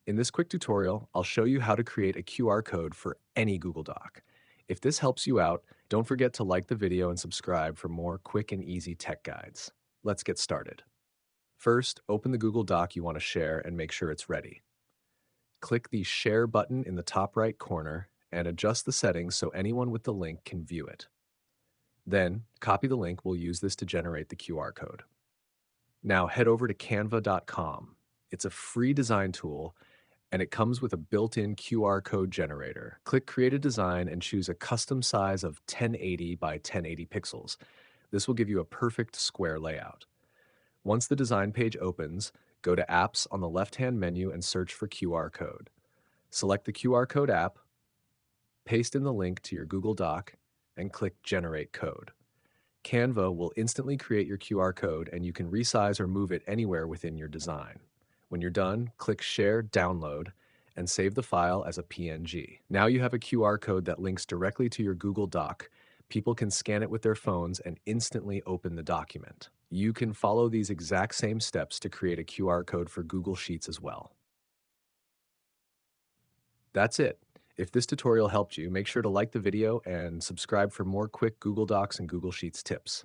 In this quick tutorial, I'll show you how to create a QR code for any Google Doc. If this helps you out, don't forget to like the video and subscribe for more quick and easy tech guides. Let's get started. First, open the Google Doc you want to share and make sure it's ready. Click the Share button in the top right corner and adjust the settings so anyone with the link can view it. Then, copy the link. We'll use this to generate the QR code. Now head over to canva.com. It's a free design tool and it comes with a built-in QR code generator. Click Create a Design and choose a custom size of 1080 by 1080 pixels. This will give you a perfect square layout. Once the design page opens, go to Apps on the left-hand menu and search for QR code. Select the QR code app, paste in the link to your Google Doc, and click Generate Code. Canva will instantly create your QR code and you can resize or move it anywhere within your design. When you're done, click Share, Download, and save the file as a PNG. Now you have a QR code that links directly to your Google Doc. People can scan it with their phones and instantly open the document. You can follow these exact same steps to create a QR code for Google Sheets as well. That's it. If this tutorial helped you, make sure to like the video and subscribe for more quick Google Docs and Google Sheets tips.